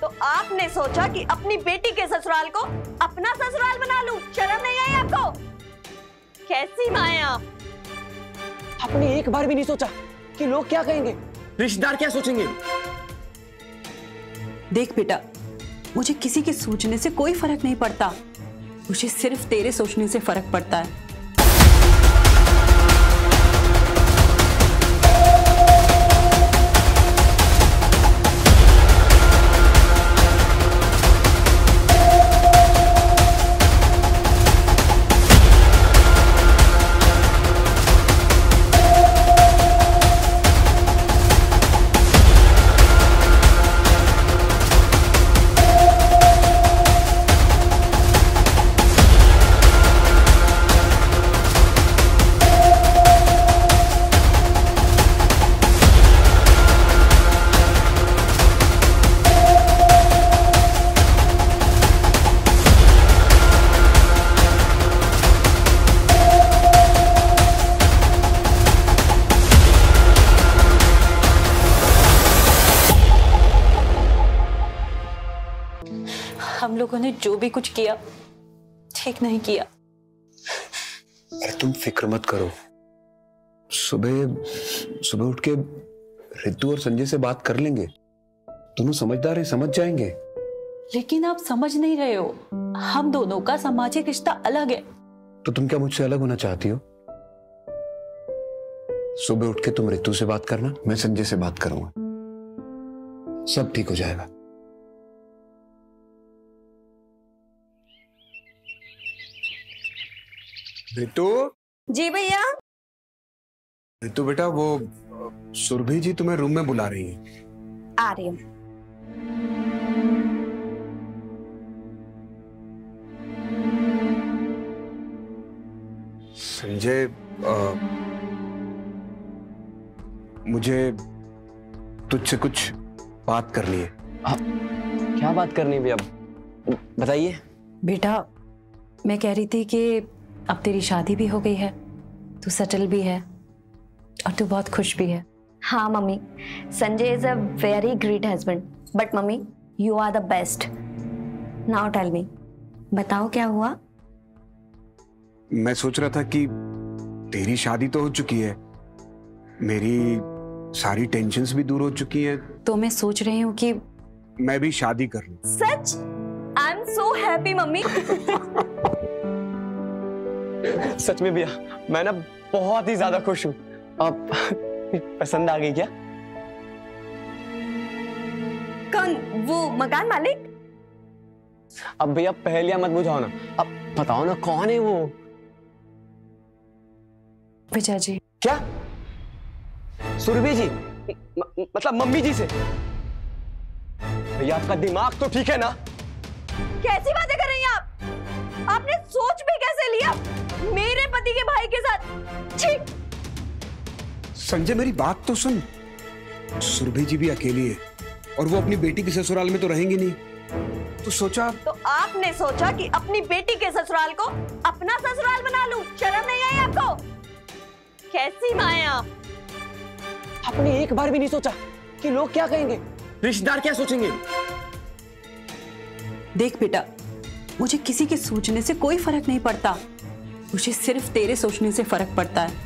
तो आपने सोचा कि अपनी बेटी के ससुराल को अपना ससुराल बना लूं? शर्म नहीं आई आपको? कैसी माँ हैं आप? आपने एक बार भी नहीं सोचा कि लोग क्या कहेंगे, रिश्तेदार क्या सोचेंगे? देख बेटा, मुझे किसी के सोचने से कोई फर्क नहीं पड़ता, मुझे सिर्फ तेरे सोचने से फर्क पड़ता है। हम लोगों ने जो भी कुछ किया ठीक नहीं किया। अरे तुम फिक्र मत करो, सुबह सुबह उठ के रितु और संजय से बात कर लेंगे। दोनों समझदार है, समझ जाएंगे। लेकिन आप समझ नहीं रहे हो, हम दोनों का सामाजिक रिश्ता अलग है। तो तुम क्या मुझसे अलग होना चाहती हो? सुबह उठ के तुम रितु से बात करना, मैं संजय से बात करूंगा, सब ठीक हो जाएगा। रितु। जी भैया। रितु बेटा, वो सुरभि जी तुम्हें रूम में बुला रही है। आ रही हूँ। संजय, मुझे तुझसे कुछ बात करनी है। क्या बात करनी है भैया, बताइए। बेटा, मैं कह रही थी कि अब तेरी शादी भी हो गई है, तू सेटल भी है और तू बहुत खुश भी है। हाँ mummy, Sanjay is a very great husband, but mummy you are the best. Now tell me, बताओ क्या हुआ? मैं सोच रहा था कि तेरी शादी तो हो चुकी है, मेरी सारी टेंशन्स भी दूर हो चुकी हैं, तो मैं सोच रही हूँ कि मैं भी शादी कर लूं। सच? I am so happy mummy. सच में भैया, मैं ना बहुत ही ज्यादा खुश हूँ। अब पसंद आ गई क्या? कौन? वो मकान मालिक? अब भैया पहेलियां मत बुझाओ ना, अब बताओ ना कौन है वो? विजय जी। क्या? सुरभि जी? मतलब मम्मी जी से? भैया आपका दिमाग तो ठीक है ना? कैसी बातें कर रही हैं आप? आपने सोच भी कैसे लिया मेरे पति के भाई के साथ? छी! संजय, मेरी बात तो सुन। सुरभि जी भी अकेली है और वो अपनी बेटी के ससुराल में तो रहेंगी नहीं, तो सोचा। तो आपने सोचा कि अपनी बेटी के ससुराल को अपना ससुराल बना लूं? शर्म नहीं आई आपको? कैसी माँ हैं आप? आपने एक बार भी नहीं सोचा कि लोग क्या कहेंगे, रिश्तेदार क्या सोचेंगे? देख बेटा, मुझे किसी के सोचने से कोई फर्क नहीं पड़ता, मुझे सिर्फ तेरे सोचने से फर्क पड़ता है।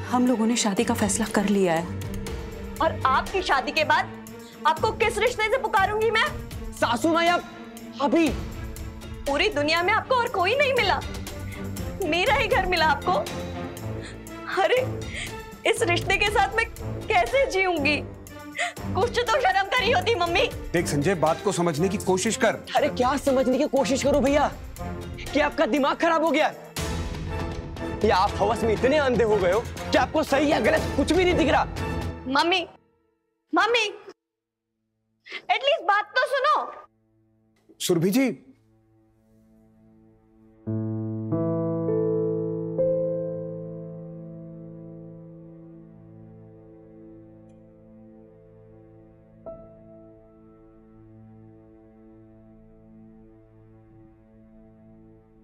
हम लोगों ने शादी का फैसला कर लिया है। और आपकी शादी के बाद आपको किस रिश्ते से पुकारूंगी मैं? सासू माँ या अभी? पूरी दुनिया में आपको और कोई नहीं मिला, मेरा ही घर मिला आपको। अरे इस रिश्ते के साथ मैं कैसे जीऊंगी? कुछ तो शर्म करी होती मम्मी। देख संजय, बात को समझने की कोशिश कर। अरे क्या समझने की कोशिश करूं भैया? क्या आपका दिमाग खराब हो गया? या आप हवस में इतने अंधे हो गए हो कि आपको सही या गलत कुछ भी नहीं दिख रहा? मम्मी, मम्मी, एटलीस्ट बात तो सुनो। सुरभि जी,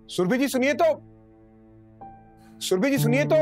सुरभि जी सुनिए तो, सुरभि जी सुनिए तो।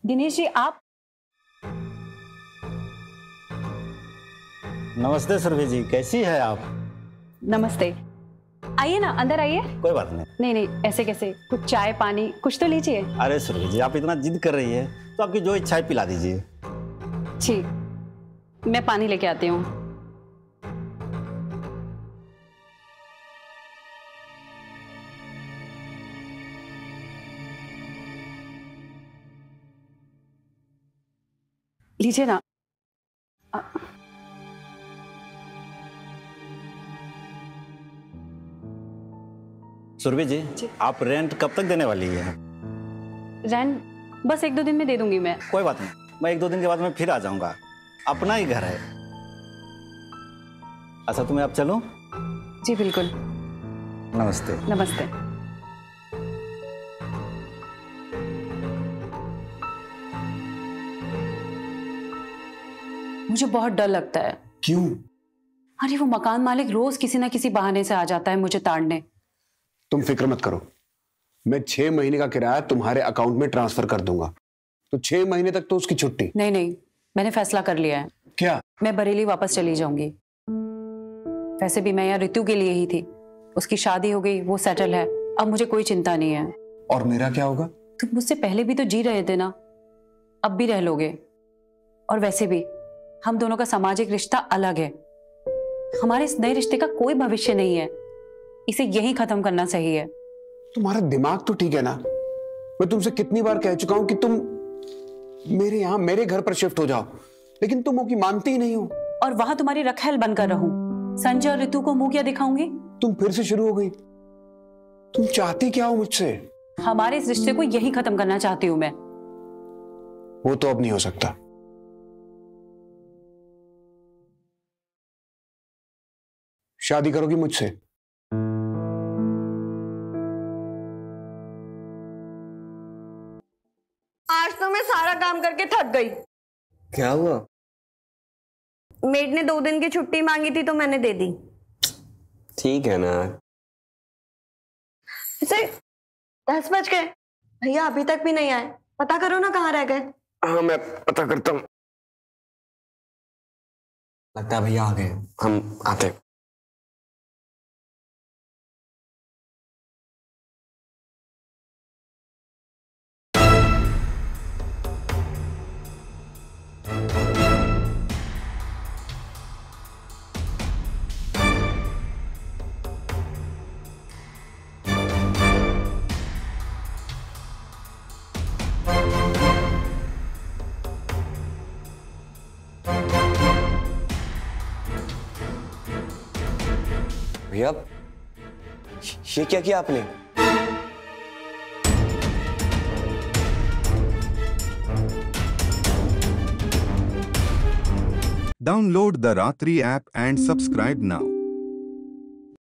दिनेश जी आप? नमस्ते सुरभि जी, कैसी है आप? नमस्ते, आइए ना, अंदर आइए। कोई बात नहीं। नहीं नहीं, ऐसे कैसे, कुछ चाय पानी कुछ तो लीजिए। अरे सुरभि जी, आप इतना जिद कर रही है तो आपकी जो इच्छा है पिला दीजिए। ठीक, मैं पानी लेके आती हूँ। लीजिए ना। सुरभि जी, आप रेंट कब तक देने वाली है? रेंट बस 1-2 दिन में दे दूंगी मैं। कोई बात नहीं, मैं 1-2 दिन के बाद मैं फिर आ जाऊंगा, अपना ही घर है। अच्छा तो मैं अब चलूं? जी बिल्कुल। नमस्ते। नमस्ते। मुझे बहुत डर लगता है। क्यों? अरे वो मकान मालिक रोज किसी ना किसी बहाने से आ जाता है मुझे ताड़ने। तुम फिक्र मत करो, मैं 6 महीने का किराया तुम्हारे अकाउंट में ट्रांसफर कर दूंगा, तो 6 महीने तक तो उसकी छुट्टी। नहीं नहीं, मैंने फैसला कर लिया है। क्या? मैं बरेली वापस चली जाऊंगी। वैसे भी मैं यहाँ ऋतु के लिए ही थी, उसकी शादी हो गई, वो सेटल है, अब मुझे कोई चिंता नहीं है। और मेरा क्या होगा? तुम मुझसे पहले भी तो जी रहे थे ना, अब भी रह लोगे। और वैसे भी हम दोनों का सामाजिक रिश्ता अलग है, हमारे इस नए रिश्ते का कोई भविष्य नहीं है, इसे यहीं खत्म करना सही है। तुम्हारा दिमाग तो ठीक है ना? मैं तुमसे कितनी बार कह चुका हूं कि तुम मेरे यहाँ मेरे घर पर शिफ्ट हो जाओ, लेकिन तुम की मानती ही नहीं हो। और वहां तुम्हारी रखेल बनकर रहूं, संजय और ऋतु को मुंह क्या दिखाऊंगी? तुम फिर से शुरू हो गई। तुम चाहती क्या हो मुझसे? हमारे इस रिश्ते को यहीं खत्म करना चाहती हूं मैं। वो तो अब नहीं हो सकता। शादी करोगी मुझसे? आज तो मैं सारा काम करके थक गई। क्या हुआ? मेड ने 2 दिन की छुट्टी मांगी थी तो मैंने दे दी। ठीक है ना। इसे 10 बज गए, भैया अभी तक भी नहीं आए, पता करो ना कहाँ रह गए। हाँ मैं पता करता हूँ। लगता है भैया आ गए, हम आते। भैया ये क्या किया आपने? Download the Ratri app and subscribe now.